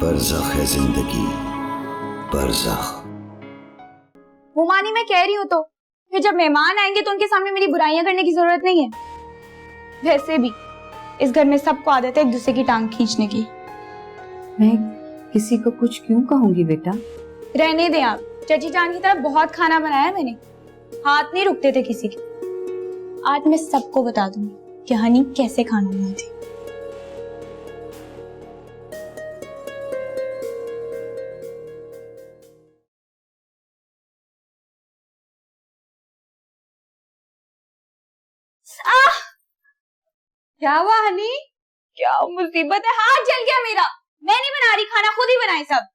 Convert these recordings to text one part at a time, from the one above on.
बरज़ख है जिंदगी, बरज़ख। हुमानी मैं कह रही हूँ तो फिर जब मेहमान आएंगे तो उनके सामने मेरी बुराइयां करने की जरूरत नहीं है। वैसे भी इस घर में सबको आदत है एक दूसरे की टांग खींचने की। मैं किसी को कुछ क्यों कहूंगी बेटा? रहने दें आप। चाची जान की तरफ बहुत खाना बनाया मैंने, हाथ नहीं रुकते थे किसी के। आज मैं सबको बता दूंगी कि हनी कैसे खाना बनाई थी। क्या हुआ हनी? क्या मुसीबत है? हाथ जल गया मेरा। मैं नहीं बना रही खाना, खुद ही बनाए सब।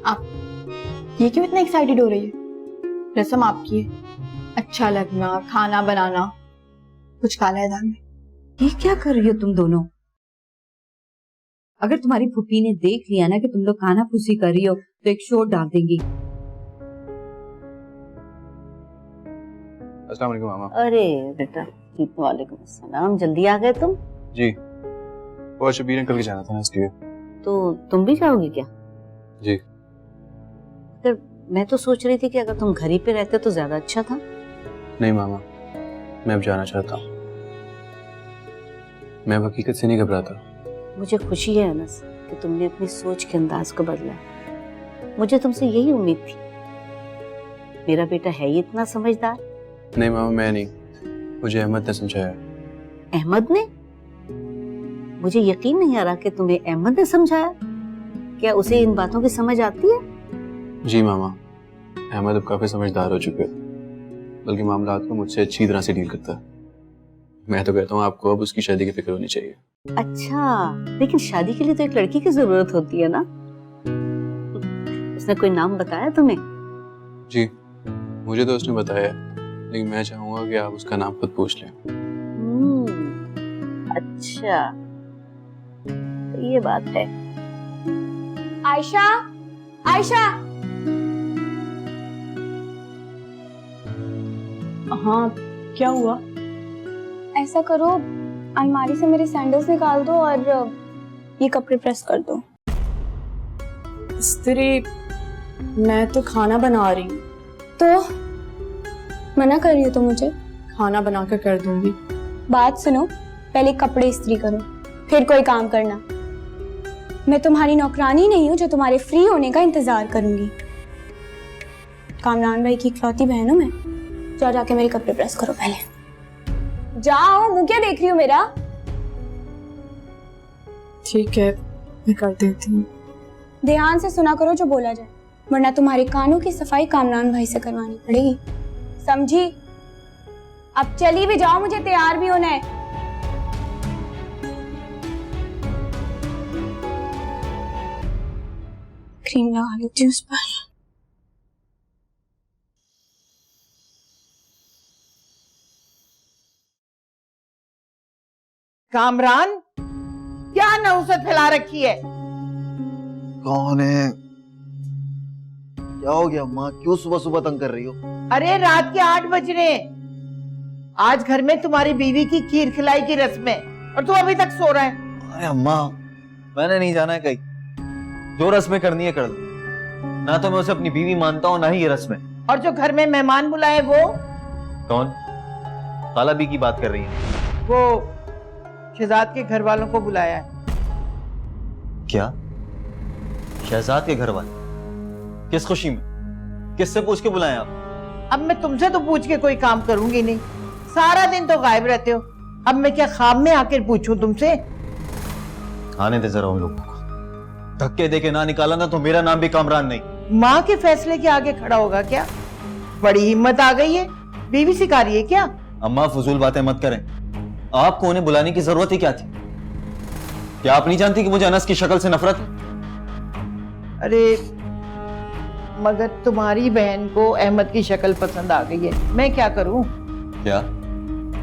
आप ये क्यों इतना एक्साइटेड हो रही है? रस्म आपकी है, अच्छा लगना, खाना बनाना, कुछ काला है दाल में। ये क्या कर रही हो तुम दोनों? अगर तुम्हारी फूफी ने देख लिया ना कि तुम लोग खाना फूसी कर रही हो तो एक शोर डाल देंगी। अस्सलाम वालेकुम मामा। अरे बेटा, वालेकुम अस्सलाम। जल्दी आ गए तुम? जी, वो शबीर अंकल के जाना था ना इसलिए। तो तुम भी जाओगे क्या? जी। फिर मैं तो सोच रही थी कि अगर तुम घर ही पे रहते तो ज्यादा अच्छा था। नहीं मामा, मैं अब जाना चाहता हूँ। मैं अब हकीकत से नहीं घबराता। मुझे खुशी है अनस कि तुमने अपनी सोच के अंदाज को बदला है। मुझे तुमसे यही उम्मीद थी। मेरा बेटा है ही इतना समझदार। नहीं मामा, मैं नहीं, मुझे अहमद ने समझाया। अहमद ने? मुझे यकीन नहीं आ रहा कि तुम्हें अहमद ने समझाया। क्या उसे इन बातों की समझ आती है? जी मामा, अहमद अब काफी समझदार हो चुके हैं, बल्कि मामलात को मुझसे अच्छी तरह से डील करता है। मैं तो कहता हूँ आपको अब उसकी शादी की फिक्र होनी चाहिए। अच्छा, लेकिन शादी के लिए तो एक लड़की की जरूरत होती है ना? उसने कोई नाम बताया तुम्हें? जी, मुझे तो उसने बताया, लेकिन मैं चाहूंगा कि आप उसका नाम खुद पूछ लें। अच्छा, तो ये बात है। आयशा, आयशा। हाँ, क्या हुआ? ऐसा करो, अलमारी से मेरे सैंडल्स निकाल दो और ये कपड़े प्रेस कर दो। स्त्री, मैं तो खाना बना रही हूँ। तो मना कर रही हो तो मुझे? खाना बना कर कर दूंगी। बात सुनो, पहले कपड़े इस्त्री करो, फिर कोई काम करना। मैं तुम्हारी नौकरानी नहीं हूँ जो तुम्हारे फ्री होने का इंतजार करूंगी। कामरान भाई की इकलौती बहन हूँ मैं। जाओ जाके मेरे कपड़े प्रेस करो पहले। जाओ, मुंह क्या देख रही हो मेरा? ठीक है, मैं कर देती हूँ। ध्यान से सुना करो जो बोला जाए, वरना तुम्हारे कानों की सफाई कामरान भाई से करवानी पड़ेगी, समझी? अब चली भी जाओ, मुझे तैयार भी होना है। क्रीम लगा लेती हूँ उस पर। कामरान, क्या नौसत फैला रखी है? कौन है? क्या हो गया माँ, क्यों सुबह सुबह तंग कर रही हो? अरे रात के 8 बज रहे हैं। आज घर में तुम्हारी बीवी की खीर खिलाई की रस्म है और तू अभी तक सो रहा है। अरे अम्मा, मैंने नहीं जाना है कहीं। जो रस्में करनी है कर लो। ना तो मैं उसे अपनी बीवी मानता हूँ, ना ही ये रस्में। और जो घर में मेहमान बुलाए वो? कौन? खाला बी की बात कर रही है? वो शहजाद के घर वालों को बुलाया है। क्या? शहजाद के घर वाले? किस खुशी में? किससे पूछ के बुलाए आप? अब मैं तुमसे तो पूछ के कोई काम करूंगी नहीं, सारा दिन तो गायब रहते हो। अब मैं क्या ख्वाब में आकर पूछूं तुमसे? आने दे जरा उन लोगों को। धक्के देके ना निकाला ना तो मेरा नाम भी कामरान नहीं। माँ के फैसले के आगे खड़ा होगा क्या? बड़ी हिम्मत आ गई है, बीवी सिखा रही है क्या? अम्मा, फजूल बातें मत करें। आपको उन्हें बुलाने की जरूरत ही क्या थी? क्या आप नहीं जानती कि मुझे अनस की शक्ल से नफरत है? अरे मगर तुम्हारी बहन को अहमद की शक्ल पसंद आ गई है, मैं क्या करूं? क्या?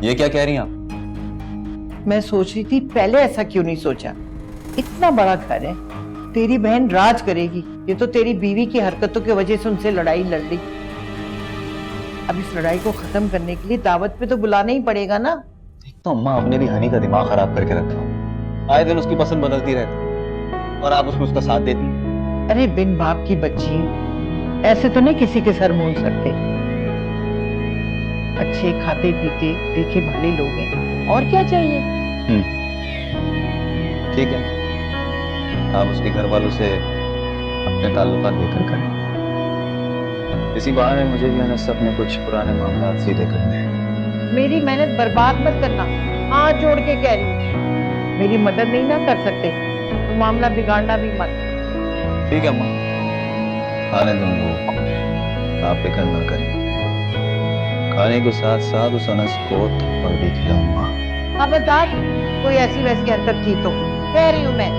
ये क्या कह रही हैं आप? मैं सोच रही थी पहले ऐसा क्यों नहीं सोचा। इतना बड़ा घर है, तेरी बहन राज करेगी। ये तो तेरी बीवी की हरकतों की वजह से उनसे लड़ाई लड़ ली। अब इस लड़ाई को खत्म करने के लिए दावत पे तो बुलाना ही पड़ेगा ना। एक तो अम्मा आपने भी हनी का दिमाग खराब करके रखा, आए दिन उसकी पसंद बदलती रहती और आप उसमें उसका साथ देती। अरे बिन बाप की बच्ची, ऐसे तो नहीं किसी के सर मूंद सकते। अच्छे खाते पीते देखे भाले लोग हैं, और क्या चाहिए। ठीक है, आप उसके घर वालों से अपने ताल्लुकात बेहतर करें। इसी बहाने मुझे भी अनस अपने कुछ पुराने मामला सीधे करने हैं। मेरी मेहनत बर्बाद मत करना, हाथ जोड़ के कह रही हूँ। मेरी मदद नहीं ना कर सकते तो मामला बिगाड़ना भी मत। ठीक है अम्मा, खाने दो वो, आप फिक्र ना करें। खाने के साथ साथ उस अनस को थप्पड़ भी खिलाऊंगा। खबरदार कोई ऐसी वैसी हरकत की तो कह रही हूँ मैं,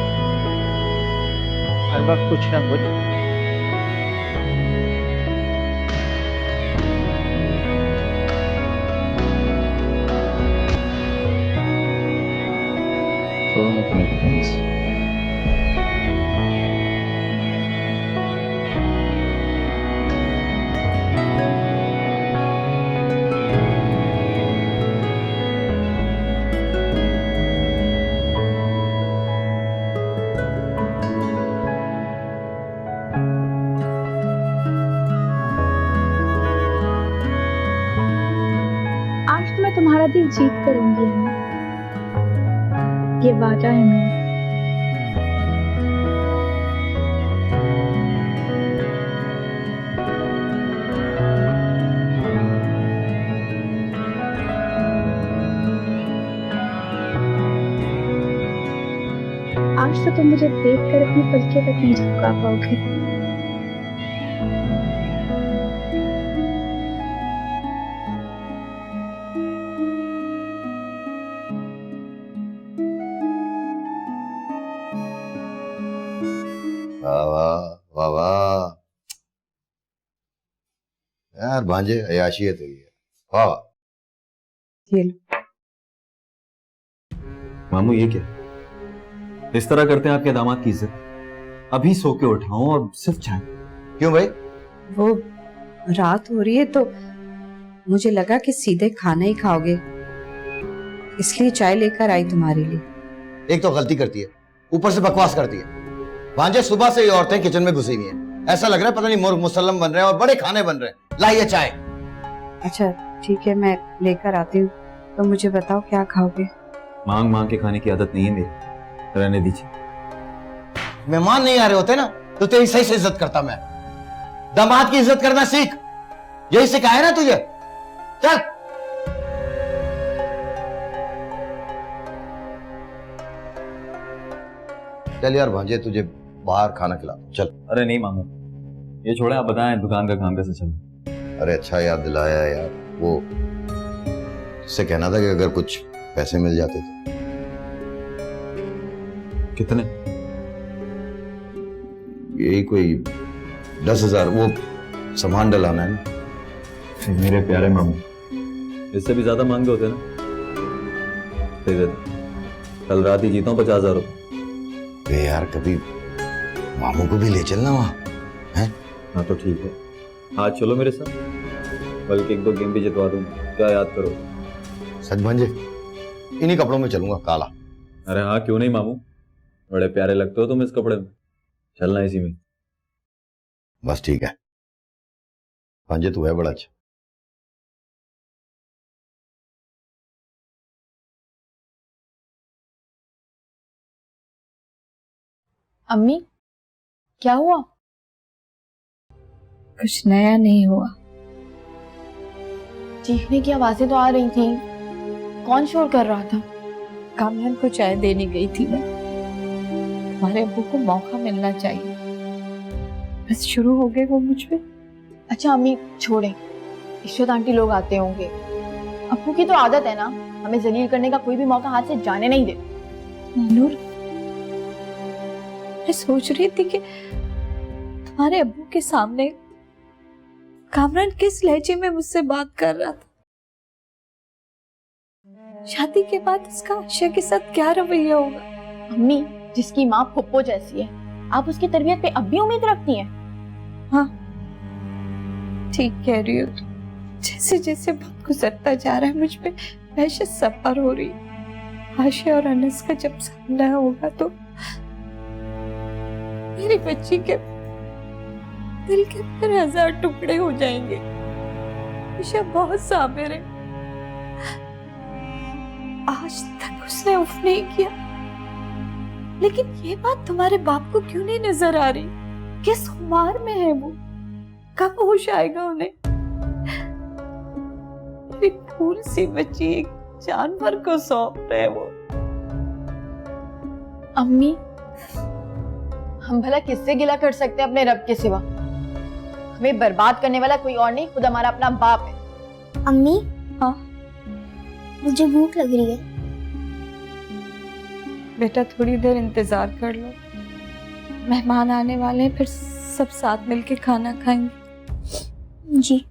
हर वक्त कुछ ना कुछ। छोड़ो मत मेरी फ्रेंड्स। आज तो मैं तुम्हारा दिल जीत करूंगी अम्मी, ये वादा है मेरा। आज तो तुम मुझे देखकर अपनी पलकें तक नहीं झपका पाओगे। वाह वाह वाह वाह यार, भांजे अयाशी है तेरी। वाह ये लो। मामू ये क्या, इस तरह करते हैं आपके दामाद की इज्जत? अभी सो के उठाऊं और सिर्फ चाय? क्यों भाई? वो रात हो रही है तो मुझे लगा कि सीधे खाना ही खाओगे, इसलिए चाय लेकर आई तुम्हारे लिए। एक तो गलती करती है, ऊपर से बकवास करती है। भांजे सुबह से ये औरतें किचन में घुसी हुई हैं, ऐसा लग रहा है पता नहीं मुर्ग मुसल्लम बन रहे हैं और बड़े खाने बन रहे हैं। लाइए चाय। अच्छा ठीक है, मैं लेकर आती हूँ। तो मुझे बताओ क्या खाओगे? मांग मांग के खाने की आदत नहीं है मेरी, रहने दीजिए। मेहमान नहीं आ रहे होते ना तो तेरी सही से इज्जत करता मैं। दामाद की इज्जत करना सीख, यही सिखाया ना तुझे। चल चल यार भांजे, तुझे बाहर खाना खिला दूं, चल। अरे नहीं मामू, ये छोड़े, आप बताएं दुकान का काम कैसे चल? अरे अच्छा याद दिलाया यार, वो उससे कहना था कि अगर कुछ पैसे मिल जाते तो। कितने? यही कोई 10,000, वो सामान डलाना है ना। मेरे प्यारे मामू, इससे भी ज्यादा मांगे होते ना, दे देते। कल रात ही जीता हूँ 50,000 रुपये। बे यार, कभी मामू को भी ले चलना वहां, हैं? हाँ तो ठीक है, आज चलो मेरे साथ, बल्कि 1-2 गेम भी जितवा दूंगा। क्या याद करो? सच भांजे, इन्हीं कपड़ों में चलूंगा, काला। अरे हाँ क्यों नहीं मामू, बड़े प्यारे लगते हो तुम इस कपड़े में, चलना इसी में। बस ठीक है भांजे, तू है बड़ा अच्छा। अम्मी क्या हुआ? कुछ नया नहीं हुआ। चीखने की आवाजें तो आ रही थी, कौन शोर कर रहा था? कामरान को चाय देने गई थी मैं। तुम्हारे अब्बू को मौका मिलना चाहिए, बस शुरू हो गए वो मुझ पे। अच्छा अम्मी छोड़े, ईश्वत आंटी लोग आते होंगे। अप्पू की तो आदत है ना, हमें जलील करने का कोई भी मौका हाथ से जाने नहीं दे। नूर, मैं सोच रही थी कि तुम्हारे अब्बू के सामने कामरान किस लहजे में मुझसे बात कर रहा था। शादी के बाद इसका आयशा के साथ क्या रवैया होगा? अम्मी, जिसकी माँ फुप्पो जैसी है, आप उसकी तरबियत पे अब भी उम्मीद रखती हैं? हाँ ठीक कह रही हो तुम, जैसे जैसे वक्त गुजरता जा रहा है मुझ पे वहशत सफर हो रही है। आशिया और अनस का जब सामना होगा तो मेरी बच्ची के दिल के अंदर 1000 टुकड़े हो जाएंगे। आशिया बहुत साबिर है, आज तक उसने उफ नहीं किया, लेकिन ये बात तुम्हारे बाप को क्यों नहीं नजर आ रही? किस खुमार में है वो? कब होश आएगा उन्हें? मेरी फूल सी बच्ची एक जानवर को सौंप रहे वो। अम्मी, हम भला किससे गिला कर सकते हैं अपने रब के सिवा? हमें बर्बाद करने वाला कोई और नहीं, खुद हमारा अपना बाप है। अम्मी, हाँ मुझे भूख लग रही है। बेटा थोड़ी देर इंतजार कर लो, मेहमान आने वाले हैं, फिर सब साथ मिलके खाना खाएंगे। जी।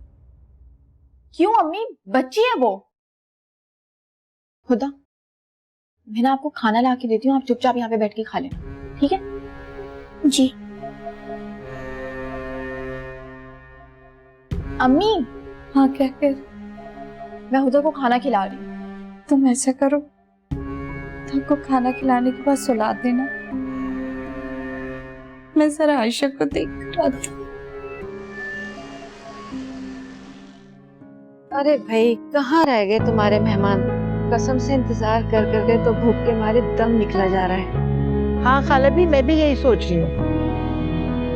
क्यों अम्मी, बच्ची है वो। खुदा, मैं ना आपको खाना ला के देती हूँ, आप चुपचाप यहाँ पे बैठ के खा लेना, ठीक है? जी। अम्मी, हाँ क्या कर? मैं उधर को खाना खिला रही हूँ। तुम ऐसा करो, तुमको खाना खिलाने के बाद सुला देना, मैं जरा आयशा को देख कर आती हूँ। अरे भाई, कहाँ रह गए तुम्हारे मेहमान? कसम से इंतजार कर कर के तो भूख के मारे दम निकला जा रहा है। हाँ खाला भी, मैं भी यही सोच रही हूँ।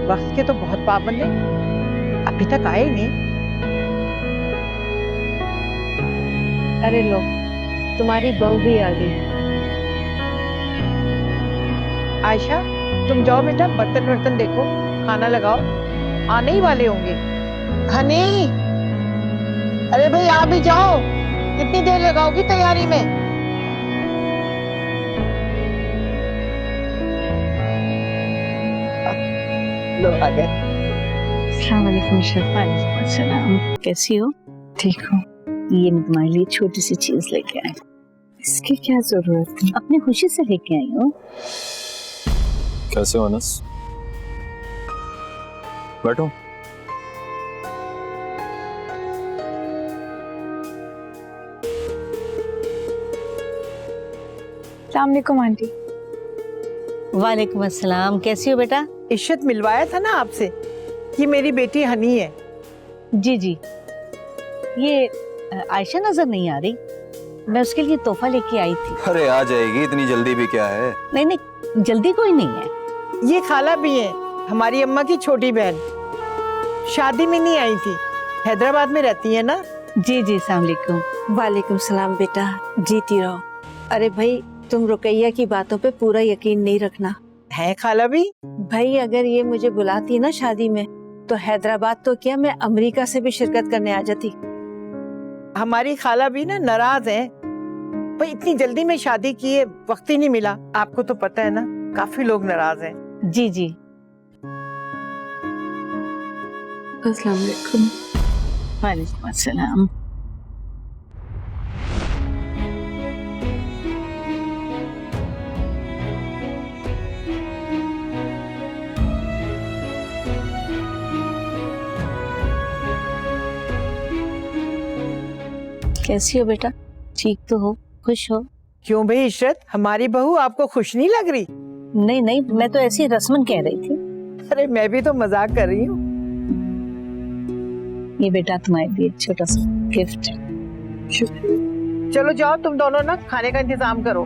वक्त के तो बहुत पाबंद है, अभी तक आए ही नहीं। अरे लो, तुम्हारी बहू भी आ गई। आयशा, तुम जाओ बेटा, बर्तन वर्तन देखो, खाना लगाओ, आने ही वाले होंगे। हनी, अरे भाई आप भी जाओ, कितनी देर लगाओगी तैयारी में? लो आ गए। अस्सलाम वालेकुम शेफा। अस्सलाम, कैसी हो? ठीक हूँ। ये मैं तुम्हारे लिए छोटी सी चीज लेके आई। इसकी क्या जरूरत है? अपनी खुशी से लेके आई हूँ। कैसे हो अनस? बैठो। अस्सलाम वालेकुम आंटी। वालेकुम अस्सलाम, कैसी हो बेटा? इश्रत मिलवाया था ना आपसे, ये मेरी बेटी हनी है। जी जी। ये आयशा नजर नहीं आ रही, मैं उसके लिए तोहफा लेके आई थी। अरे आ जाएगी, इतनी जल्दी भी क्या है? नहीं नहीं, जल्दी कोई नहीं है। ये खाला भी है, हमारी अम्मा की छोटी बहन, शादी में नहीं आई थी, हैदराबाद में रहती है ना। जी जी, अस्सलाम वालेकुम। वालेकुम सलाम बेटा, जीती रहो। अरे भाई, तुम रुकैया की बातों पे पूरा यकीन नहीं रखना है खाला भी। भाई, अगर ये मुझे बुलाती ना शादी में, तो हैदराबाद तो क्या, मैं अमेरिका से भी शिरकत करने आ जाती। हमारी खाला भी ना नाराज है, भाई इतनी जल्दी में शादी की है, वक्त ही नहीं मिला। आपको तो पता है ना, काफी लोग नाराज हैं। जी जी। अस्सलाम वालेकुम। वालेकुम अस्सलाम। कैसी हो बेटा? ठीक तो हो? खुश हो? क्यों भाई इशरत, हमारी बहू आपको खुश नहीं लग रही? नहीं नहीं, मैं तो ऐसी रस्मन कह रही थी। अरे मैं भी तो मजाक कर रही हूँ। ये बेटा तुम्हारे लिए छोटा सा गिफ्ट। चलो जाओ तुम दोनों ना, खाने का इंतजाम करो,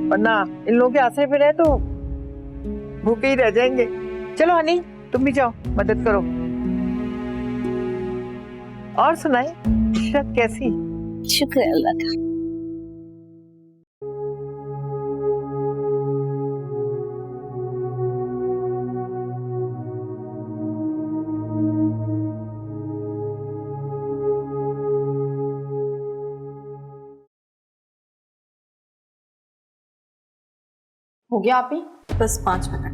वरना इन लोगों के आसरे पे रहे तो भूखे ही रह जाएंगे। चलो हनी, तुम भी जाओ, मदद करो। और सुनाए, इशरत कैसी? शुक्र है अल्लाह का। हो गया आप ही? बस 5 मिनट।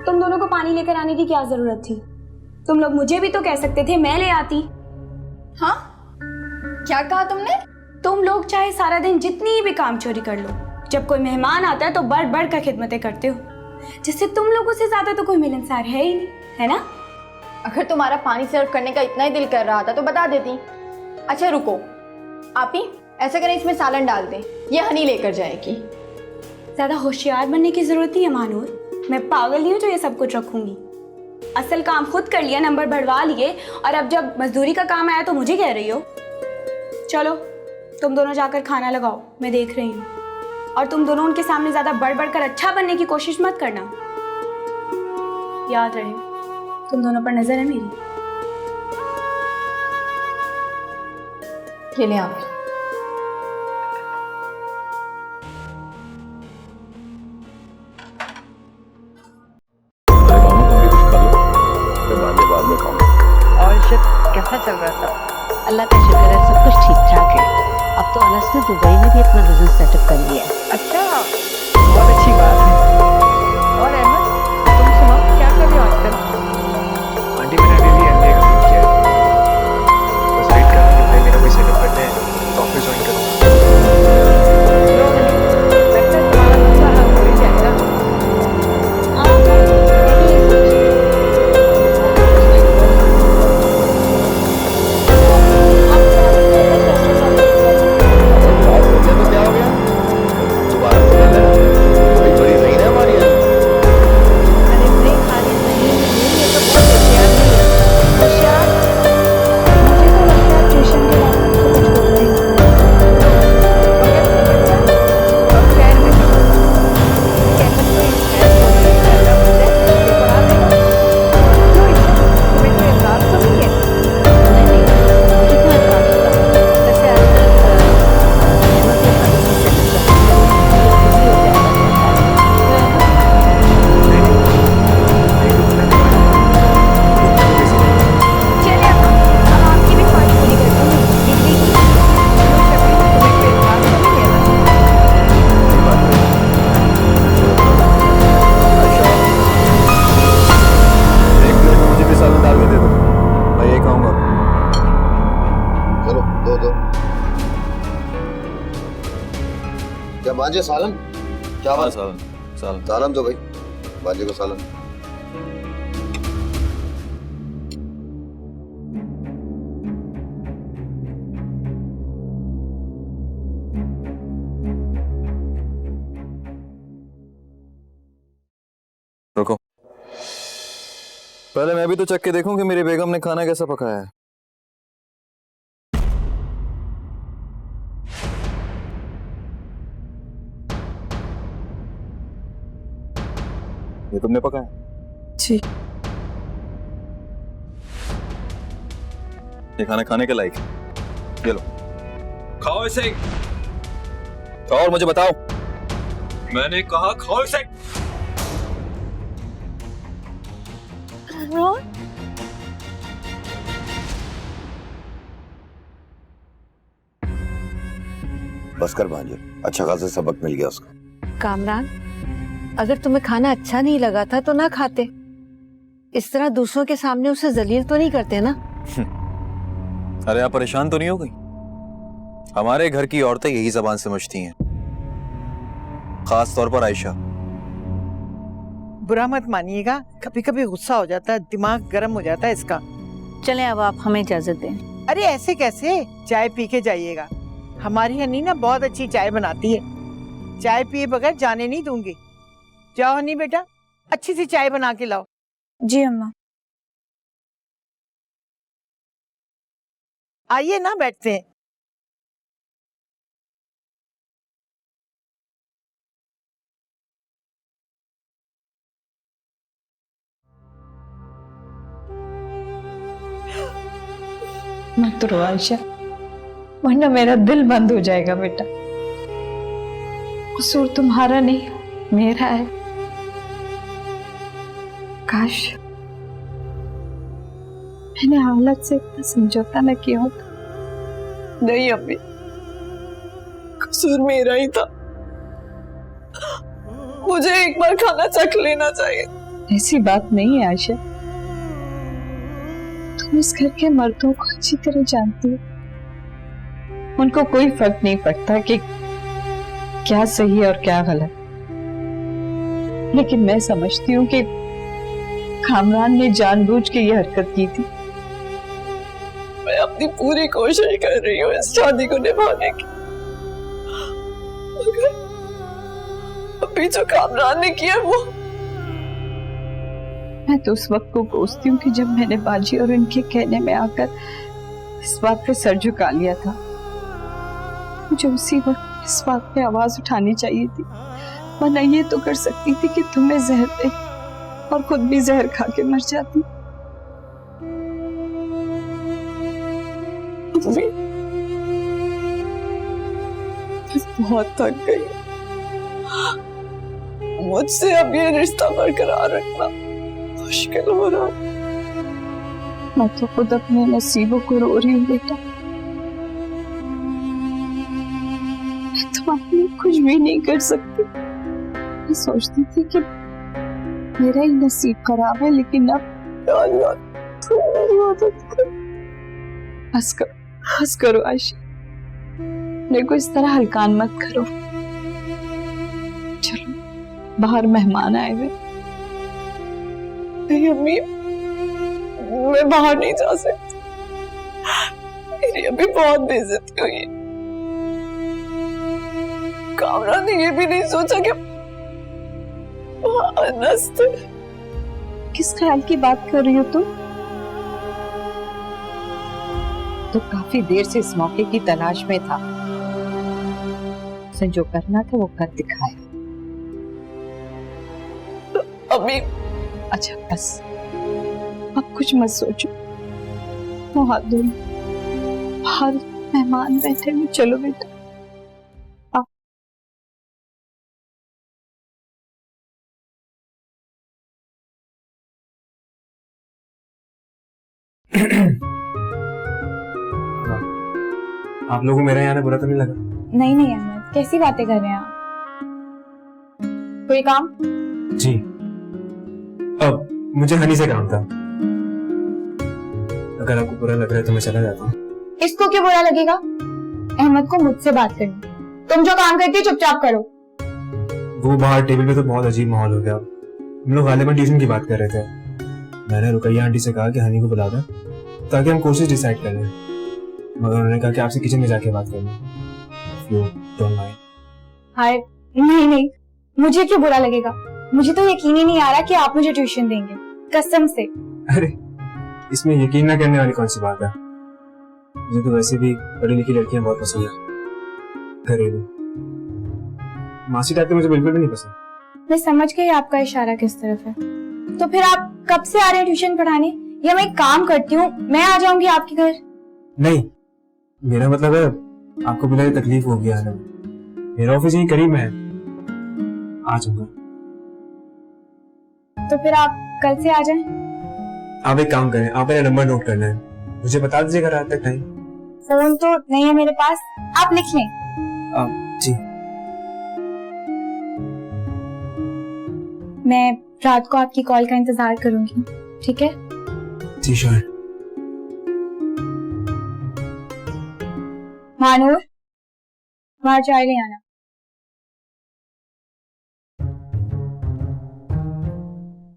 तुम दोनों को पानी लेकर आने की क्या जरूरत थी? तुम लोग मुझे भी तो कह सकते थे, मैं ले आती। हाँ, क्या कहा तुमने? तुम लोग चाहे सारा दिन जितनी भी काम चोरी कर लो, जब कोई मेहमान आता है तो बढ़ बढ़ कर खिदमतें करते हो। जिससे तुम लोगों से ज्यादा तो कोई मिलनसार है ही नहीं, है ना? अगर तुम्हारा पानी सर्व करने का इतना ही दिल कर रहा था तो बता देती। अच्छा रुको, आप ही ऐसा करें, इसमें सालन डाल दें, ये हनी लेकर जाएगी। ज्यादा होशियार बनने की जरूरत नहीं है मानूर, मैं पागल नहीं हूँ जो ये सब कुछ रखूंगी। असल काम खुद कर लिया, नंबर बढ़वा लिए, और अब जब मजदूरी का काम आया तो मुझे कह रही हो। चलो तुम दोनों जाकर खाना लगाओ, मैं देख रही हूँ। और तुम दोनों उनके सामने ज्यादा बढ़ बढ़ कर अच्छा बनने की कोशिश मत करना। याद रहे तुम दोनों पर नजर है मेरी। ये ले आप। और अर्शद कैसा चल रहा था? अल्लाह का शुक्र है, सब कुछ ठीक ठाक है। अब तो अनस ने दुबई में भी अपना बिजनेस सेटअप कर लिया है। अच्छा, बहुत अच्छी बात है। और अहमद, तुम सुनाओ, क्या कर रहे हो आजकल? आंटी मैंने अभी भी एमबीए कंप्लीट किया है, बस वेट कर रहा हूं कि मेरा कोई सेटअप करते हैं तो ऑफिस ज्वाइन करूंगा। लगता है तुम्हारा दूसरा हल हो ही जाएगा। तो क्या हो गया? दोबारा से कर लेना, कोई बड़ी नहीं है हमारी। अरे नहीं खाली नहीं, ये तो बहुत होशियार नहीं है। होशियार मुझे तो लगता है ट्यूशन के बाद तो कुछ होता ही नहीं। और शहर में भी कहमत कोई है तो नहीं करना मुझे, ये पढ़ा देगा। क्यों इसे? तुम्हें कोई एतराज तो नहीं है? नहीं नहीं, मुझे क्यों एतराज होगा? वैसे आजकल अहमद ने अपना बिजनेस सेटअप कर लिया है, तो बिजी हो जाएगा। चलिए अब आपकी भी ख्वाहिश पूरी करती हूँ, दीदी की। क्यों शबीर, तुम्हें कोई एतराज तो नहीं है ना? एक प्लेट में मुझे भी सालन डाल के दे दो, मैं यही खाऊंगा। चलो दो दो। क्या बाजे सालन? क्या बात? सालन सालन सालन दो भाई, बाजे को सालन। रुको, पहले मैं भी तो चख के देखूं कि मेरी बेगम ने खाना कैसा पकाया है। ये तुमने पकाया? जी। ये खाना खाने के लायक है, ये लो खाओ इसे। खाओ और मुझे बताओ। मैंने कहा खाओ इसे। बस कर भांजे, अच्छा खासा सबक मिल गया उसको। कामरान, अगर तुम्हें खाना अच्छा नहीं लगा था तो ना खाते। इस तरह दूसरों के सामने उसे जलील तो नहीं करते ना। अरे आप परेशान तो नहीं हो गई? हमारे घर की औरतें यही जबान समझती हैं, खास तौर पर आयशा। बुरा मत मानिएगा, कभी कभी गुस्सा हो जाता है, दिमाग गर्म हो जाता है इसका। चलें अब आप हमें इजाजत दें। अरे ऐसे कैसे, चाय पी के जाइएगा। हमारी हनी ना बहुत अच्छी चाय बनाती है, चाय पिए बगैर जाने नहीं दूंगी। जाओ हनी बेटा, अच्छी सी चाय बना के लाओ। जी अम्मा। आइए ना, बैठते हैं। मत रो आयशा, वरना मेरा दिल बंद हो जाएगा बेटा। कसूर तुम्हारा नहीं, मेरा है। काश मैंने हालत से इतना समझौता न किया होता। नहीं अम्मी, कसूर मेरा ही था। मुझे एक बार खाना चख लेना चाहिए। ऐसी बात नहीं है आयशा, तुम इस घर के मर्दों को अच्छी तरह जानती हो। उनको कोई फर्क नहीं पड़ता कि क्या सही और क्या गलत, लेकिन मैं समझती हूँ कि कामरान ने जानबूझ के ये हरकत की थी। मैं अपनी पूरी कोशिश कर रही हूँ इस शादी को निभाने की, मगर अभी जो कामरान ने किया वो, मैं तो उस वक्त को कोसती हूँ कि जब मैंने बाजी और उनके कहने में आकर इस बात पे सर झुका लिया था। मुझे उसी वक्त इस बात पे आवाज उठानी चाहिए थी, वरना ये तो कर सकती थी कि तुम्हें जहर दे और खुद भी जहर खा के मर जाती। बहुत थक गई, मुझसे अब ये रिश्ता बरकरार रखना मुश्किल हो रहा। मैं तो खुद अपने नसीबों को रो रही हूँ बेटा। मैं तुम्हारे लिए कुछ भी नहीं कर सकती। मैं सोचती थी कि मेरा ही नसीब खराब है, लेकिन अब अल्लाह तुम मेरी मदद करो। हंस करो आयशा, मेरे को इस तरह हल्कान मत करो। चलो, बाहर मेहमान आए हुए। नहीं अम्मी, मैं बाहर नहीं जा सकती, मेरी अभी बहुत बेइज्जती हुई है। कामरान ने ये भी नहीं सोचा कि अनस। किस ख्याल की बात कर रही हो तुम? तो काफी देर से इस मौके की तलाश में था, उसे जो करना था वो कर दिखाया। अम्मी अच्छा बस, अब कुछ मत सोचो। वो हाथ धो लो, बाहर मेहमान बैठे हैं। चलो बेटा, आओ। आप लोगों को मेरा यहाँ आना बुरा तो नहीं लगा? नहीं नहीं अहमद, कैसी बातें कर रहे हैं आप? कोई काम? जी, अब मुझे हनी से काम था। अगर आपको बुरा लग रहा है तो मैं चला जाता हूँ। इसको क्यों बुरा लगेगा? अहमद को मुझसे बात करनी, तुम जो काम करती चुपचाप करो। वो बाहर टेबल पे तो बहुत अजीब माहौल हो गया। हम लोग गालिबन ट्यूशन की बात कर रहे थे। मैंने रुकैया आंटी से कहा कि हनी को बुला दें ताकि हम कोर्सेज डिसाइड कर लें, मगर उन्होंने कहा कि आपसे किचन में जाके बात करनी। हाय, नहीं नहीं, मुझे क्यों बुरा लगेगा? मुझे तो यकीन ही नहीं आ रहा कि आप मुझे ट्यूशन देंगे, कसम से। अरे इसमें यकीन ना करने वाली कौन सी बात है? मुझे तो वैसे भी पढ़ी लिखी लड़कियां बहुत पसंद है, घरेलू। मासी टाइप तो मुझे बिल्कुल भी नहीं पसंद। मैं समझ गई आपका इशारा किस तरफ है। तो फिर आप कब से आ रहे हैं ट्यूशन पढ़ाने? या मैं एक काम करती हूँ, मैं आ जाऊंगी आपके घर। नहीं, मेरा मतलब है आपको बिना तकलीफ होगी आने में। मेरा ऑफिस यही करीब में है, आ जाऊंगा। तो फिर आप कल से आ जाएं। आप एक काम करें, आप मेरा नंबर नोट करना है, मुझे बता दीजिएगा रात तक टाइम। फोन तो नहीं है मेरे पास, आप लिख लें। जी। मैं रात को आपकी कॉल का इंतजार करूंगी, ठीक है? जी श्योर। मानूर, बाहर चाय ले आना।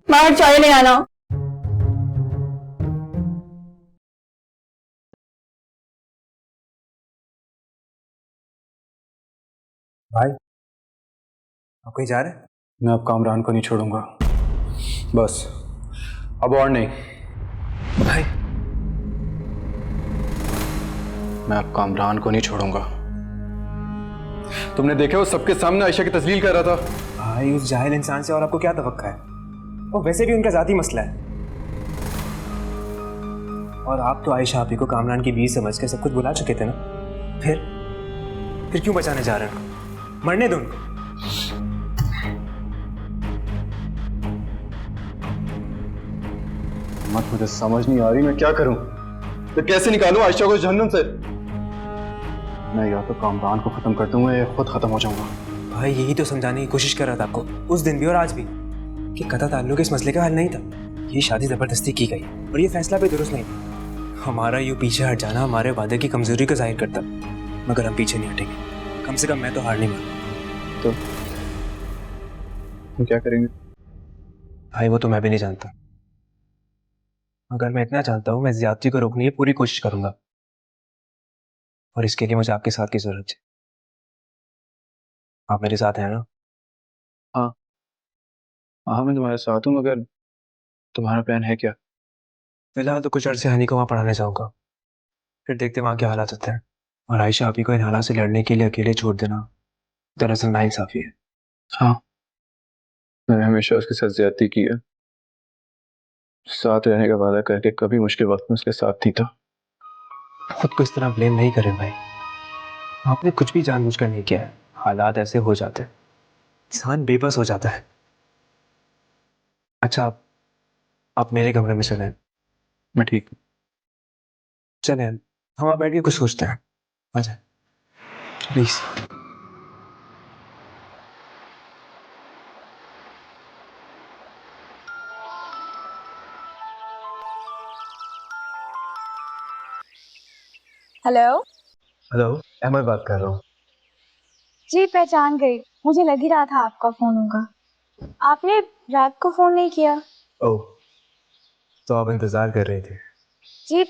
बाहर चाय ले आना। भाई, आप कहीं जा रहे हैं? मैं अब कामरान को नहीं छोड़ूंगा, बस अब और नहीं। भाई, मैं अब कामरान को नहीं छोड़ूंगा। तुमने देखा वो सबके सामने आयशा की तस्लील कर रहा था। भाई उस जाहिल इंसान से और आपको क्या तवक्का है? और वैसे भी उनका जाती मसला है। और आप तो आयशा आपी को कामरान की बीवी समझ के सब कुछ बुला चुके थे ना। फिर क्यों बचाने जा रहे हैं? मरने दो उनको। मत, मुझे समझ नहीं आ रही मैं क्या करूं। मैं कैसे निकालूं आयशा को जहन्नुम से? मैं या तो कामरान को खत्म कर दूंगा या खुद खत्म हो जाऊंगा। भाई यही तो समझाने की कोशिश कर रहा था आपको उस दिन भी और आज भी कि कतई ताल्लुक इस मसले का हल नहीं था। ये शादी जबरदस्ती की गई और ये फैसला भी दुरुस्त नहीं था। हमारा यूं पीछे हट जाना हमारे वादे की कमजोरी को जाहिर करता, मगर हम पीछे नहीं हटेंगे। कम से कम मैं तो हार नहीं मानूंगा। तो हम क्या करेंगे? भाई वो तो मैं भी नहीं जानता, अगर मैं इतना जानता हूँ, मैं ज्यादती को रोकने की पूरी कोशिश करूंगा, और इसके लिए मुझे आपके साथ की जरूरत है। आप मेरे साथ हैं ना? हाँ मैं तुम्हारे साथ हूँ, मगर तुम्हारा प्लान है क्या? फिलहाल तो कुछ अर्से हनी को वहाँ पढ़ाने जाऊंगा, फिर देखते वहाँ क्या हालात होते हैं। और आयशा आपी को इन हालात से लड़ने के लिए अकेले छोड़ देना दरअसल नाइंसाफी है। हाँ, मैंने हमेशा उसके साथ ज्यादती की है। साथ रहने का वादा करके कभी मुश्किल वक्त में उसके साथ नहीं था। खुद को इस तरह ब्लेम नहीं करें भाई, आपने कुछ भी जानबूझकर नहीं किया है। हालात ऐसे हो जाते हैं, इंसान बेबस हो जाता है। अच्छा, आप मेरे कमरे में चलें। मैं ठीक हूँ। चलें, हम वहाँ बैठ के कुछ सोचते हैं। अच्छा प्लीज। हेलो हेलो, अहमद बात कर रहा हूँ। जी, पहचान गई। मुझे लग ही रहा था आपका फोन होगा। आपने रात को फोन नहीं किया? ओह, तो आप इंतजार कर रहे थे? जी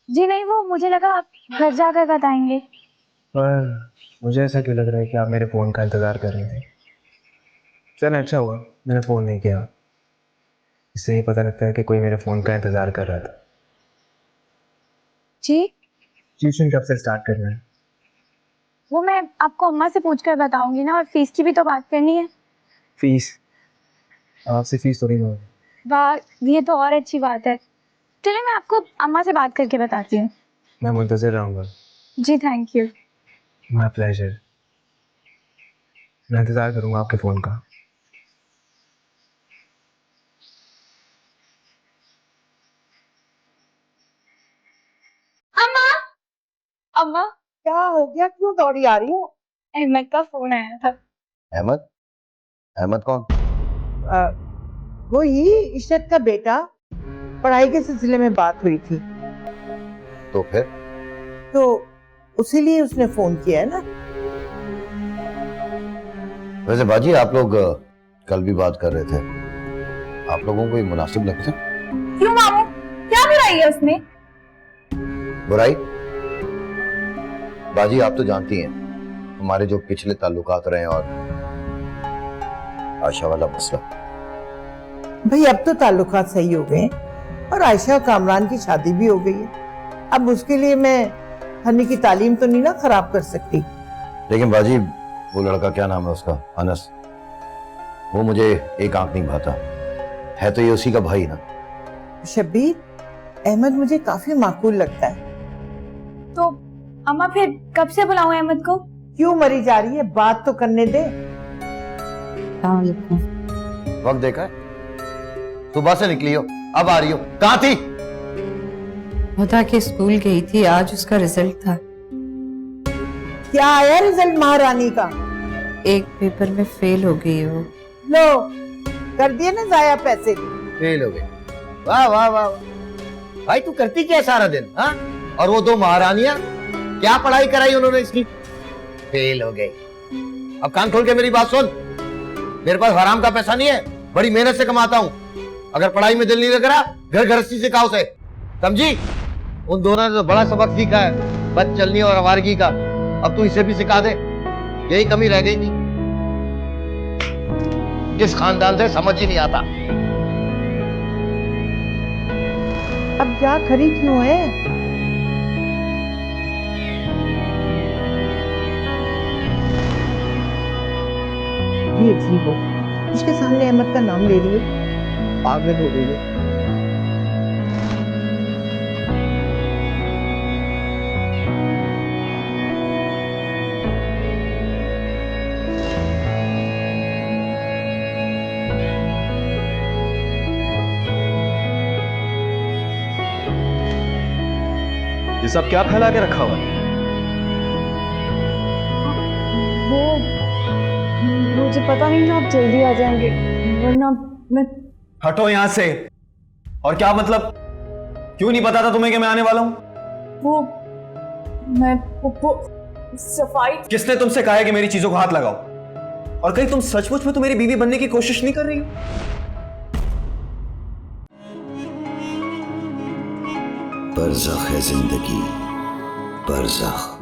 जी नहीं, वो मुझे लगा आप घर जाकर बताएंगे। पर मुझे ऐसा क्यों लग रहा है कि आप मेरे फ़ोन का इंतज़ार कर रहे थे? चल अच्छा हुआ मैंने फ़ोन नहीं किया, इससे ही पता लगता है कि कोई मेरे फ़ोन का इंतज़ार कर रहा था। जी, ट्यूशन कब से स्टार्ट करना है? वो मैं आपको अम्मा से पूछकर बताऊंगी ना, और फीस की भी तो बात करनी है। फीस? आपसे फीस थोड़ी ना होगी। वाह, ये तो और अच्छी बात है। चलिए, मैं आपको अम्मा से बात करके बताती हूँ। मैं मुंतज़िर रहूँगा। जी थैंक यू। My pleasure. मैं इंतज़ार करूँगा आपके फ़ोन का। अम्मा अम्मा, क्या हो गया, क्यों दौड़ी आ रही हो? अहमद का फोन आया था। अहमद? अहमद कौन? वो ही इशरत का बेटा, पढ़ाई के सिलसिले में बात हुई थी तो फिर? तो उसी लिए उसने फोन किया है ना। वैसे बाजी, आप लोग कल भी बात कर रहे थे, आप लोगों को ये मुनासिब लगता है? क्यों मामू, क्या बुराई है उसमें? बुराई? बाजी आप तो जानती हैं हमारे जो पिछले ताल्लुकात रहे हैं और आयशा वाला मसला। भाई अब तो ताल्लुकात सही हो गए और आयशा और कामरान की शादी भी हो गई है। अब उसके लिए मैं हनी की तालीम तो नहीं ना खराब कर सकती। लेकिन बाजी, वो लड़का क्या नाम है उसका, अनस, वो मुझे एक आंख नहीं भाता है। तो ये उसी का भाई ना। शब्बीर, अहमद मुझे काफी माकूल लगता है। तो अम्मा फिर कब से बुलाऊं अहमद को? क्यों मरी जा रही है, बात तो करने दे। वक्त देखा है, सुबह से निकली हो, अब आ रही हो, कहाँ थी? बता के स्कूल गई थी, आज उसका रिजल्ट था। क्या आया रिजल्ट महारानी का? एक पेपर में फेल हो गई हो। लो, कर दिए ना जाया पैसे। फेल हो गई? वाह वाह वाह भाई, तू करती क्या सारा दिन? हाँ, और वो दो महारानियां, क्या पढ़ाई कराई उन्होंने इसकी? फेल हो गई। अब कान खोल के मेरी बात सुन, मेरे पास हराम का पैसा नहीं है, बड़ी मेहनत से कमाता हूँ। अगर पढ़ाई में दिल नहीं लग रहा, घर गृहस्थी से खाओ से, समझी? उन दोनों ने तो बड़ा सबक सीखा है, बद चलनी और आवारगी का। अब तू इसे भी सिखा दे, यही कमी रह गई थी। किस खानदान से समझ ही नहीं आता। अब जा खरी क्यों है? ये अजीब हो, इसके सामने अहमद का नाम ले रही है, पागल हो गई है। ये सब क्या फैला के रखा हुआ है? वो मुझे पता नहीं था आप जल्दी आ जाएंगे, वरना मैं। हटो यहाँ से। और क्या मतलब, क्यों नहीं पता था तुम्हें कि मैं आने वाला हूँ? वो सफाई। किसने तुमसे कहा है कि मेरी चीजों को हाथ लगाओ? और कहीं तुम सचमुच में तो मेरी बीवी बनने की कोशिश नहीं कर रही हो? बरज़ख है जिंदगी, बरज़ख।